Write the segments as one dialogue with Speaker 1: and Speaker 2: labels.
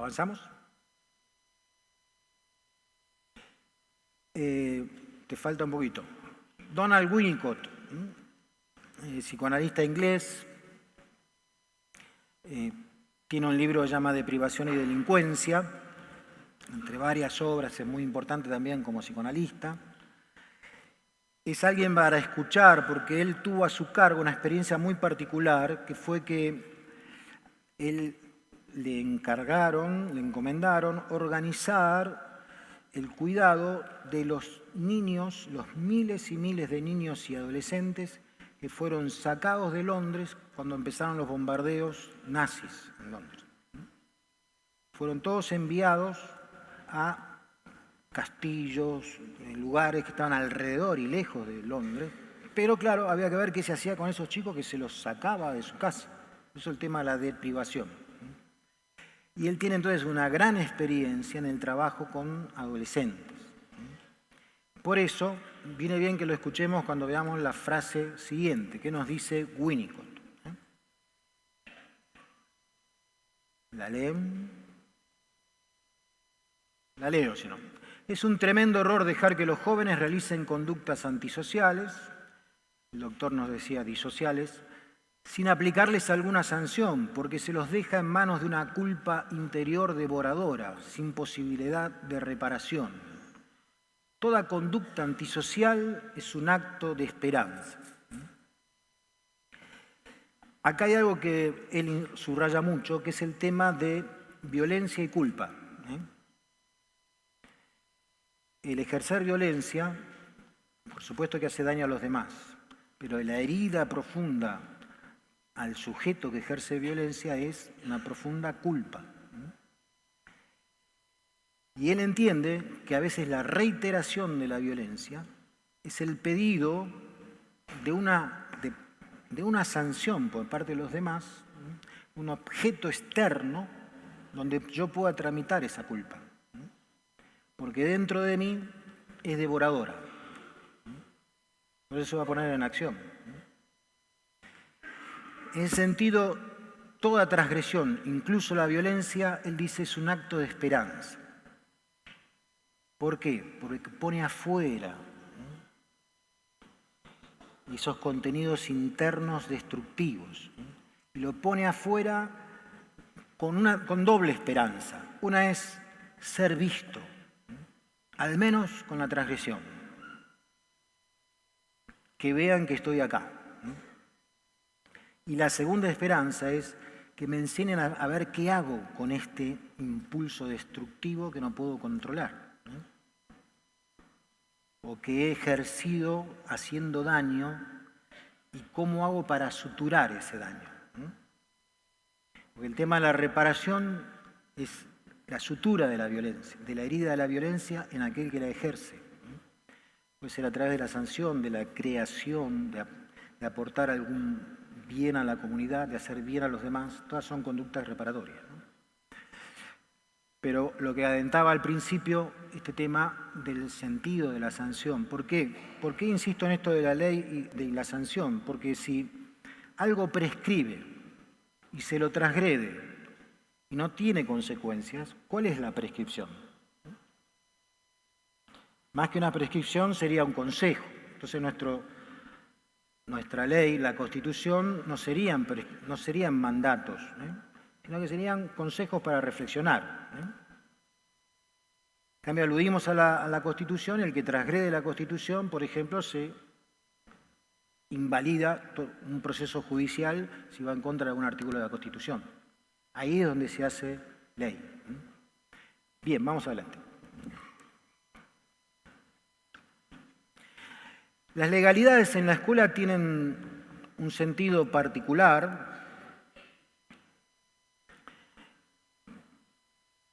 Speaker 1: ¿Avanzamos? Te falta un poquito. Donald Winnicott, psicoanalista inglés, tiene un libro que se llama Deprivación y delincuencia, entre varias obras, es muy importante también como psicoanalista. Es alguien para escuchar porque él tuvo a su cargo una experiencia muy particular, que fue que él le encomendaron organizar el cuidado de los niños, los miles y miles de niños y adolescentes que fueron sacados de Londres cuando empezaron los bombardeos nazis en Londres. Fueron todos enviados a castillos, lugares que estaban alrededor y lejos de Londres, pero claro, había que ver qué se hacía con esos chicos que se los sacaba de su casa. Eso es el tema de la deprivación. Y él tiene entonces una gran experiencia en el trabajo con adolescentes. Por eso, viene bien que lo escuchemos cuando veamos la frase siguiente, que nos dice Winnicott. ¿La leen? La leo, si no. Es un tremendo error dejar que los jóvenes realicen conductas antisociales, el doctor nos decía disociales, sin aplicarles alguna sanción, porque se los deja en manos de una culpa interior devoradora, sin posibilidad de reparación. Toda conducta antisocial es un acto de esperanza. Acá hay algo que él subraya mucho, que es el tema de violencia y culpa. El ejercer violencia, por supuesto que hace daño a los demás, pero la herida profunda al sujeto que ejerce violencia es una profunda culpa. Y él entiende que a veces la reiteración de la violencia es el pedido de una sanción por parte de los demás, un objeto externo donde yo pueda tramitar esa culpa. Porque dentro de mí es devoradora. Por eso se va a poner en acción. En ese sentido, toda transgresión, incluso la violencia, él dice, es un acto de esperanza. ¿Por qué? Porque pone afuera esos contenidos internos destructivos. Y lo pone afuera con doble esperanza. Una es ser visto, al menos con la transgresión. Que vean que estoy acá. Y la segunda esperanza es que me enseñen a ver qué hago con este impulso destructivo que no puedo controlar. O que he ejercido haciendo daño y cómo hago para suturar ese daño. Porque el tema de la reparación es la sutura de la violencia, de la herida de la violencia en aquel que la ejerce. Puede ser a través de la sanción, de la creación, de aportar algún bien a la comunidad, de hacer bien a los demás, todas son conductas reparatorias. Pero lo que adentraba al principio, este tema del sentido de la sanción. ¿Por qué? ¿Por qué insisto en esto de la ley y de la sanción? Porque si algo prescribe y se lo transgrede y no tiene consecuencias, ¿cuál es la prescripción? Más que una prescripción sería un consejo. Entonces nuestra ley, la Constitución, no serían mandatos, sino que serían consejos para reflexionar. En cambio, aludimos a la Constitución, el que transgrede la Constitución, por ejemplo, se invalida un proceso judicial si va en contra de algún artículo de la Constitución. Ahí es donde se hace ley. Bien, vamos adelante. Las legalidades en la escuela tienen un sentido particular,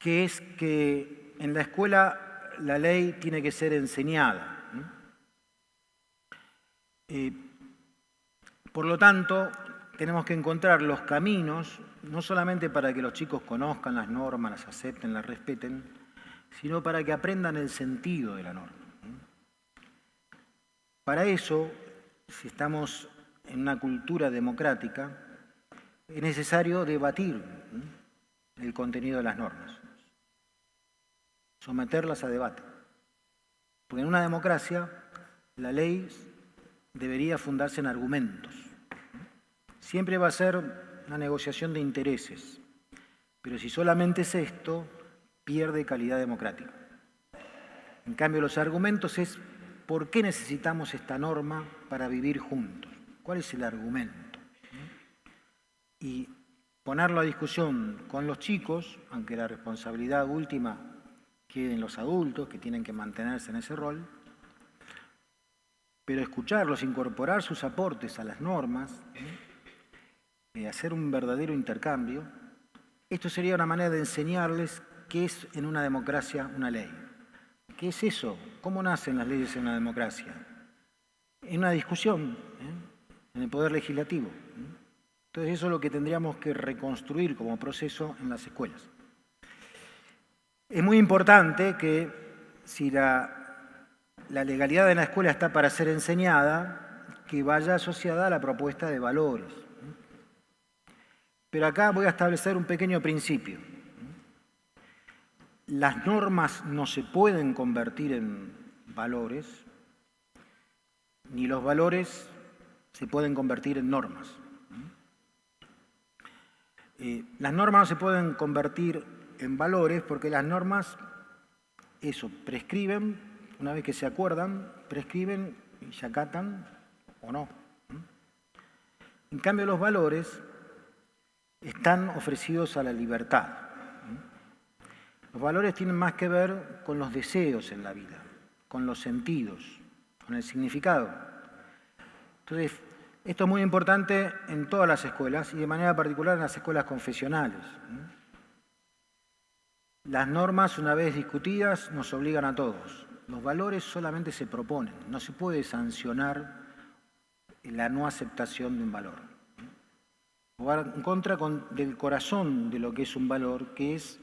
Speaker 1: que es que en la escuela la ley tiene que ser enseñada. Por lo tanto, tenemos que encontrar los caminos, no solamente para que los chicos conozcan las normas, las acepten, las respeten, sino para que aprendan el sentido de la norma. Para eso, si estamos en una cultura democrática, es necesario debatir el contenido de las normas. someterlas a debate. Porque en una democracia la ley debería fundarse en argumentos. Siempre va a ser una negociación de intereses, pero si solamente es esto, pierde calidad democrática. En cambio, los argumentos es ¿por qué necesitamos esta norma para vivir juntos? ¿Cuál es el argumento? Y ponerlo a discusión con los chicos, aunque la responsabilidad última quede en los adultos, que tienen que mantenerse en ese rol, pero escucharlos, incorporar sus aportes a las normas, hacer un verdadero intercambio, esto sería una manera de enseñarles qué es en una democracia una ley. ¿Qué es eso? ¿Cómo nacen las leyes en una democracia? En una discusión, en el poder legislativo. Entonces eso es lo que tendríamos que reconstruir como proceso en las escuelas. Es muy importante que si la legalidad de la escuela está para ser enseñada, que vaya asociada a la propuesta de valores. Pero acá voy a establecer un pequeño principio. Las normas no se pueden convertir en valores, ni los valores se pueden convertir en normas. Las normas no se pueden convertir en valores porque las normas, prescriben, una vez que se acuerdan, prescriben y se acatan o no. En cambio, los valores están ofrecidos a la libertad. Los valores tienen más que ver con los deseos en la vida, con los sentidos, con el significado. Entonces, esto es muy importante en todas las escuelas y de manera particular en las escuelas confesionales. Las normas, una vez discutidas, nos obligan a todos. Los valores solamente se proponen, no se puede sancionar la no aceptación de un valor. Va en contra del corazón de lo que es un valor, que es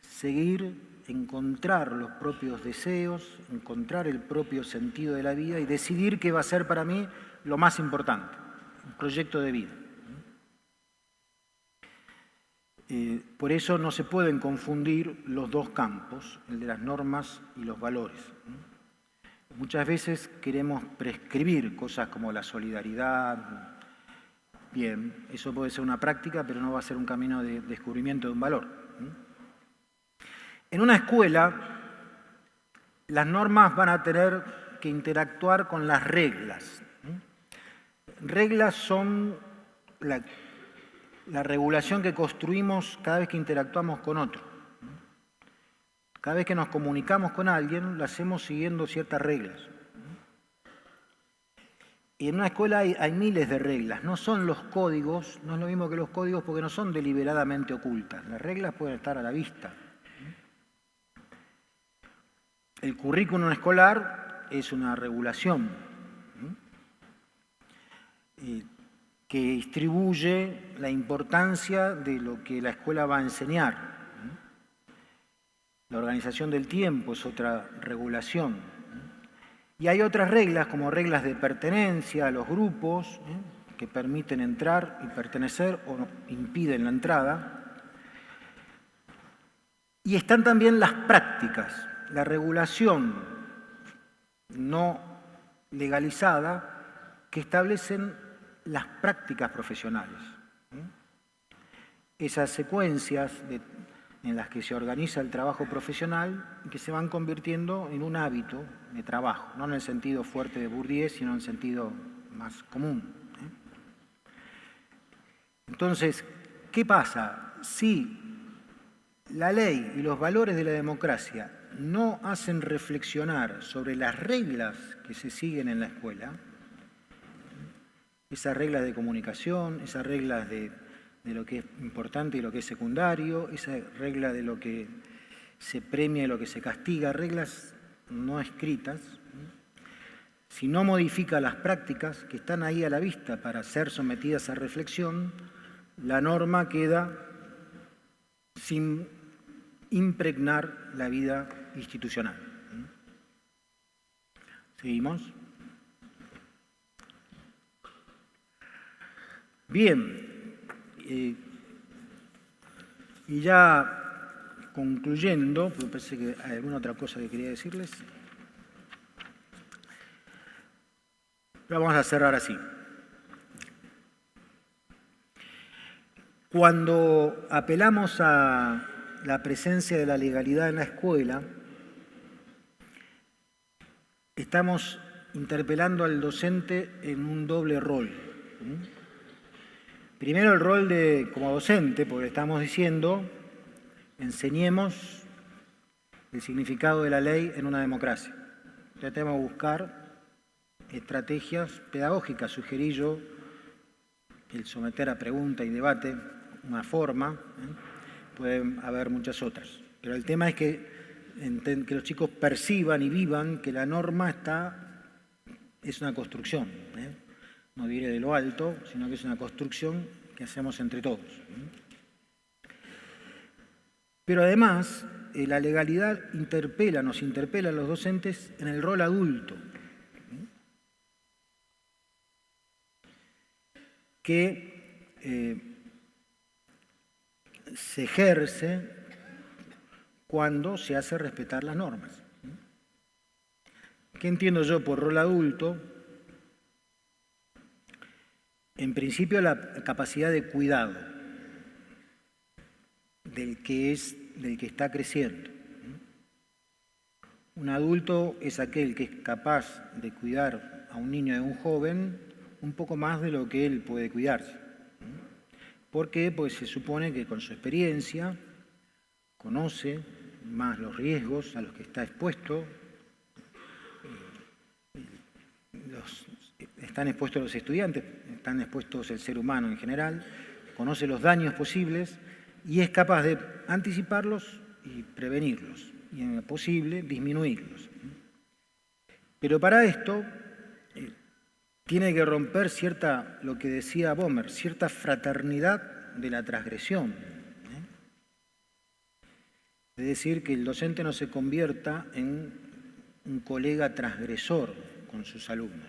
Speaker 1: seguir, encontrar los propios deseos, encontrar el propio sentido de la vida y decidir qué va a ser para mí lo más importante, un proyecto de vida. Por eso no se pueden confundir los dos campos, el de las normas y los valores. Muchas veces queremos prescribir cosas como la solidaridad. Bien, eso puede ser una práctica, pero no va a ser un camino de descubrimiento de un valor. En una escuela, las normas van a tener que interactuar con las reglas. Reglas son la regulación que construimos cada vez que interactuamos con otro. Cada vez que nos comunicamos con alguien, lo hacemos siguiendo ciertas reglas. Y en una escuela hay miles de reglas, no son los códigos, no es lo mismo que los códigos porque no son deliberadamente ocultas. Las reglas pueden estar a la vista. El currículum escolar es una regulación que distribuye la importancia de lo que la escuela va a enseñar. La organización del tiempo es otra regulación. Y hay otras reglas, como reglas de pertenencia a los grupos, que permiten entrar y pertenecer o impiden la entrada. Y están también las prácticas, la regulación no legalizada que establecen las prácticas profesionales. Esas secuencias en las que se organiza el trabajo profesional y que se van convirtiendo en un hábito de trabajo, no en el sentido fuerte de Bourdieu, sino en el sentido más común. Entonces, ¿qué pasa? Si la ley y los valores de la democracia no hacen reflexionar sobre las reglas que se siguen en la escuela, esas reglas de comunicación, esas reglas de lo que es importante y lo que es secundario, esa regla de lo que se premia y lo que se castiga, reglas no escritas, si no modifica las prácticas que están ahí a la vista para ser sometidas a reflexión, la norma queda sin impregnar la vida institucional. ¿Seguimos? Bien. Y ya concluyendo, porque parece que hay alguna otra cosa que quería decirles. Pero vamos a cerrar así. Cuando apelamos a la presencia de la legalidad en la escuela, estamos interpelando al docente en un doble rol. Primero el rol como docente, porque estamos diciendo, enseñemos el significado de la ley en una democracia. Tratemos de buscar estrategias pedagógicas, sugerí yo, el someter a pregunta y debate, una forma, pueden haber muchas otras. Pero el tema es que los chicos perciban y vivan que la norma es una construcción, no viene de lo alto, sino que es una construcción que hacemos entre todos. Pero además, la legalidad nos interpela a los docentes en el rol adulto, que se ejerce cuando se hace respetar las normas. ¿Qué entiendo yo por rol adulto? En principio, la capacidad de cuidado del que está creciendo. Un adulto es aquel que es capaz de cuidar a un niño y a un joven un poco más de lo que él puede cuidarse. ¿Por qué? Pues se supone que con su experiencia conoce más los riesgos a los que está expuesto, están expuestos los estudiantes, están expuestos el ser humano en general, conoce los daños posibles y es capaz de anticiparlos y prevenirlos, y en lo posible disminuirlos. Pero para esto tiene que romper lo que decía Bohmer, cierta fraternidad de la transgresión. Es decir, que el docente no se convierta en un colega transgresor con sus alumnos.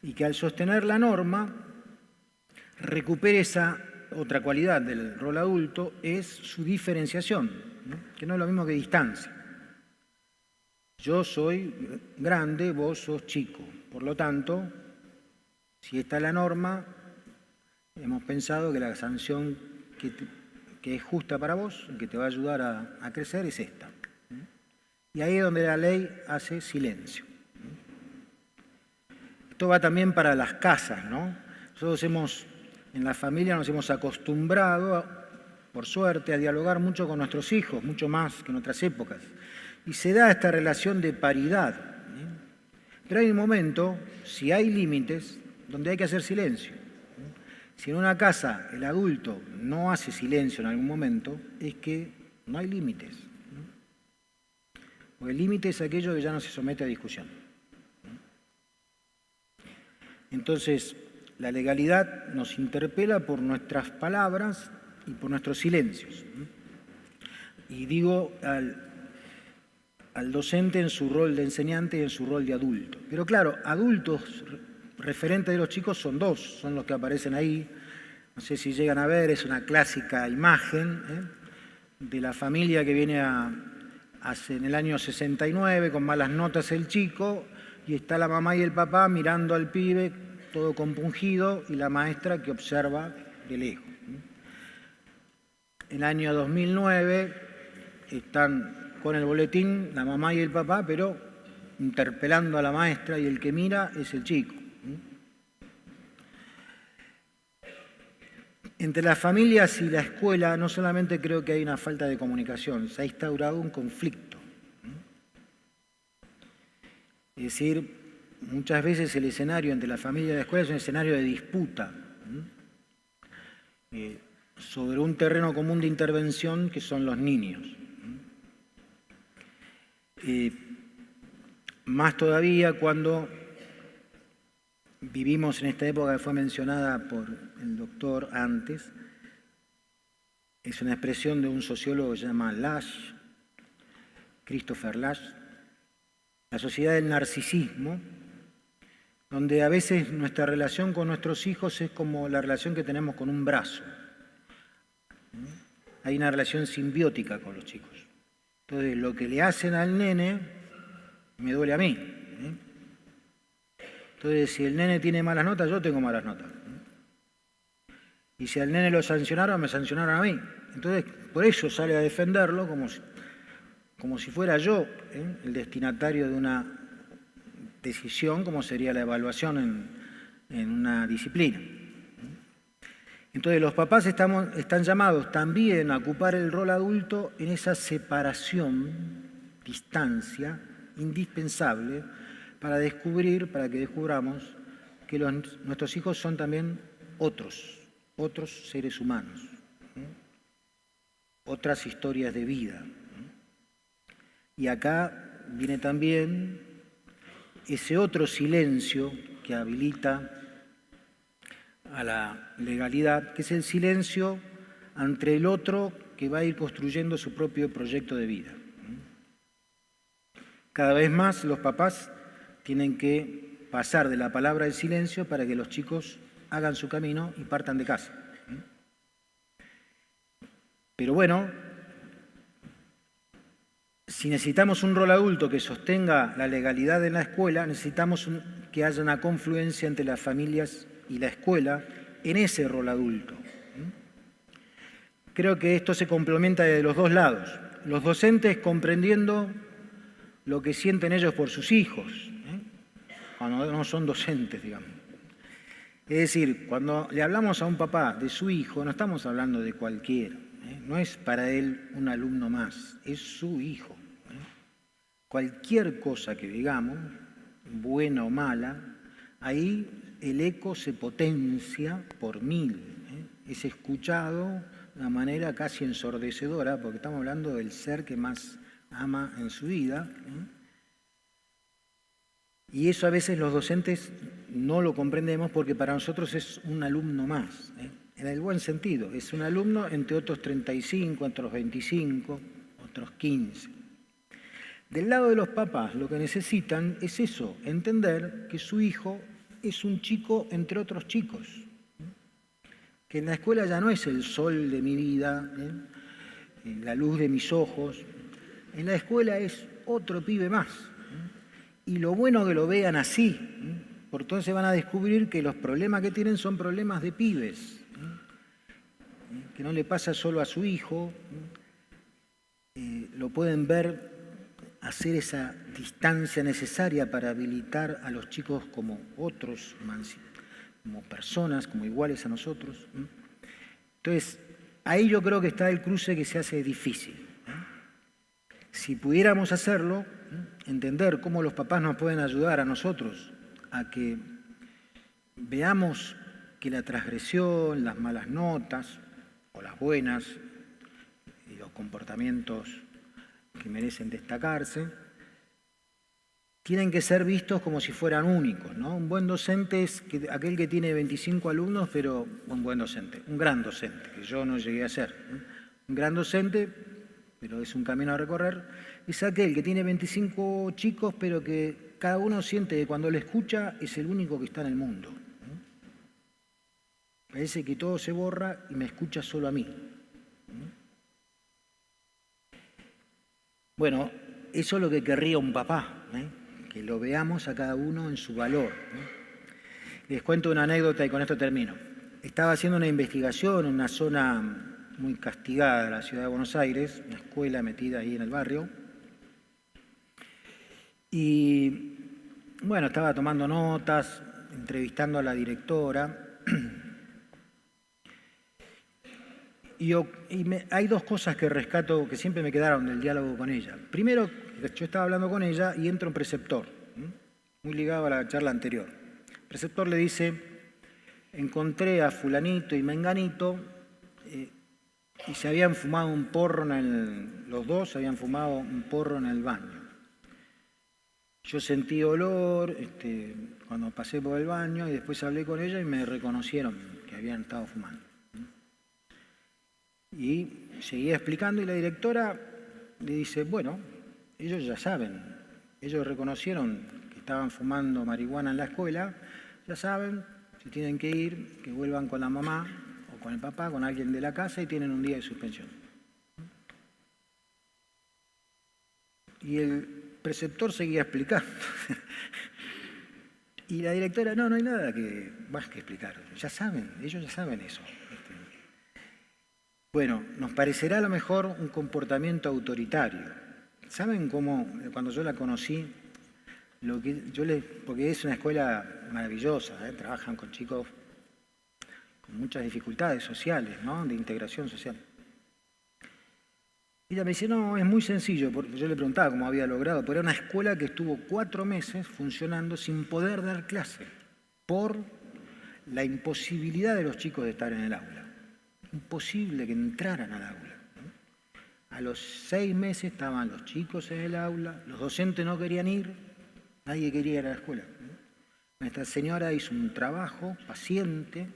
Speaker 1: Y que al sostener la norma recupere esa otra cualidad del rol adulto, es su diferenciación, que no es lo mismo que distancia. Yo soy grande, vos sos chico. Por lo tanto, si esta es la norma, hemos pensado que la sanción que es justa para vos, que te va a ayudar a crecer, es esta. Y ahí es donde la ley hace silencio. Esto va también para las casas, ¿no? Nosotros en la familia nos hemos acostumbrado, por suerte, a dialogar mucho con nuestros hijos, mucho más que en otras épocas. Y se da esta relación de paridad. Pero hay un momento, si hay límites, donde hay que hacer silencio. Si en una casa el adulto no hace silencio en algún momento, es que no hay límites. Porque el límite es aquello que ya no se somete a discusión. Entonces, la legalidad nos interpela por nuestras palabras y por nuestros silencios. Y digo al docente en su rol de enseñante y en su rol de adulto. Pero claro, adultos referentes de los chicos son dos, son los que aparecen ahí. No sé si llegan a ver, es una clásica imagen de la familia que viene en el año 69 con malas notas el chico, y está la mamá y el papá mirando al pibe todo compungido y la maestra que observa de lejos. En el año 2009 están con el boletín la mamá y el papá, pero interpelando a la maestra, y el que mira es el chico. Entre las familias y la escuela no solamente creo que hay una falta de comunicación, se ha instaurado un conflicto. Es decir, muchas veces el escenario entre la familia y la escuela es un escenario de disputa sobre un terreno común de intervención que son los niños. Más todavía cuando vivimos en esta época que fue mencionada por el doctor antes, es una expresión de un sociólogo que se llama Lasch, Christopher Lasch, la sociedad del narcisismo, donde a veces nuestra relación con nuestros hijos es como la relación que tenemos con un brazo. hay una relación simbiótica con los chicos. Entonces, lo que le hacen al nene me duele a mí. Entonces, si el nene tiene malas notas, yo tengo malas notas. Y si al nene lo sancionaron, me sancionaron a mí. Entonces, por eso sale a defenderlo como si fuera yo el destinatario de una decisión, como sería la evaluación en una disciplina. Entonces, los papás están llamados también a ocupar el rol adulto en esa separación, distancia, indispensable para que descubramos que nuestros hijos son también otros seres humanos, otras historias de vida. Y acá viene también ese otro silencio que habilita a la legalidad, que es el silencio ante el otro que va a ir construyendo su propio proyecto de vida. Cada vez más los papás tienen que pasar de la palabra al silencio para que los chicos hagan su camino y partan de casa. Pero bueno, si necesitamos un rol adulto que sostenga la legalidad en la escuela, necesitamos que haya una confluencia entre las familias y la escuela en ese rol adulto. Creo que esto se complementa de los dos lados. Los docentes comprendiendo lo que sienten ellos por sus hijos, cuando no son docentes, digamos. Es decir, cuando le hablamos a un papá de su hijo, no estamos hablando de cualquiera. No es para él un alumno más, es su hijo. Cualquier cosa que digamos, buena o mala, ahí el eco se potencia por 1000. Es escuchado de una manera casi ensordecedora, porque estamos hablando del ser que más ama en su vida. Y eso a veces los docentes no lo comprendemos porque para nosotros es un alumno más, en el buen sentido. Es un alumno entre otros 35, otros 25, otros 15. Del lado de los papás lo que necesitan es eso, entender que su hijo es un chico entre otros chicos. Que en la escuela ya no es el sol de mi vida, la luz de mis ojos. En la escuela es otro pibe más. Y lo bueno que lo vean así, porque entonces van a descubrir que los problemas que tienen son problemas de pibes, que no le pasa solo a su hijo, lo pueden ver hacer esa distancia necesaria para habilitar a los chicos como otros, como personas, como iguales a nosotros. Entonces, ahí yo creo que está el cruce que se hace difícil. Si pudiéramos hacerlo, entender cómo los papás nos pueden ayudar a nosotros a que veamos que la transgresión, las malas notas o las buenas y los comportamientos que merecen destacarse, tienen que ser vistos como si fueran únicos, ¿no? Un buen docente es aquel que tiene 25 alumnos, pero un buen docente, un gran docente, que yo no llegué a ser. Un gran docente, pero es un camino a recorrer, es aquel que tiene 25 chicos, pero que cada uno siente que cuando le escucha es el único que está en el mundo. Parece que todo se borra y me escucha solo a mí. Bueno, eso es lo que querría un papá, que lo veamos a cada uno en su valor. Les cuento una anécdota y con esto termino. Estaba haciendo una investigación en una zona muy castigada de la ciudad de Buenos Aires, una escuela metida ahí en el barrio. Y bueno, estaba tomando notas, entrevistando a la directora. Hay dos cosas que rescato que siempre me quedaron del diálogo con ella. Primero, yo estaba hablando con ella y entra un preceptor, muy ligado a la charla anterior. El preceptor le dice, encontré a fulanito y menganito y se habían fumado un porro, los dos se habían fumado un porro en el baño. Yo sentí olor cuando pasé por el baño y después hablé con ella y me reconocieron que habían estado fumando. Y seguía explicando y la directora le dice, bueno, ellos ya saben, ellos reconocieron que estaban fumando marihuana en la escuela, ya saben, si tienen que ir, que vuelvan con la mamá o con el papá, con alguien de la casa y tienen un día de suspensión. Y el preceptor seguía explicando. Y la directora, no hay nada más que explicar. Ya saben, ellos ya saben eso. Bueno, nos parecerá a lo mejor un comportamiento autoritario. ¿Saben cómo, cuando yo la conocí, porque es una escuela maravillosa, trabajan con chicos con muchas dificultades sociales, ¿no? De integración social. Ella me dice, no, es muy sencillo, porque yo le preguntaba cómo había logrado, pero era una escuela que estuvo 4 meses funcionando sin poder dar clase, por la imposibilidad de los chicos de estar en el aula. Imposible que entraran al aula. A los 6 meses estaban los chicos en el aula, los docentes no querían ir, nadie quería ir a la escuela. Nuestra señora hizo un trabajo paciente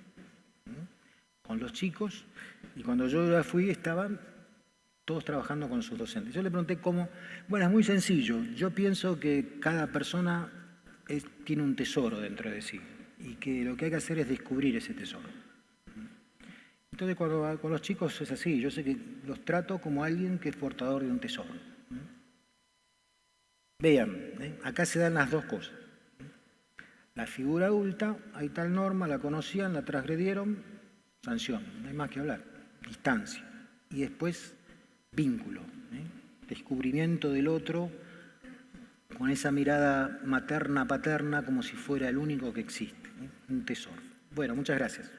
Speaker 1: con los chicos y cuando yo ya fui estaban todos trabajando con sus docentes. Yo le pregunté cómo. Bueno, es muy sencillo. Yo pienso que cada persona tiene un tesoro dentro de sí y que lo que hay que hacer es descubrir ese tesoro. Entonces, con los chicos es así. Yo sé que los trato como alguien que es portador de un tesoro. Vean, acá se dan las dos cosas. La figura adulta, hay tal norma, la conocían, la transgredieron, sanción, no hay más que hablar. Distancia. Y después, vínculo, descubrimiento del otro con esa mirada materna-paterna como si fuera el único que existe, un tesoro. Bueno, muchas gracias.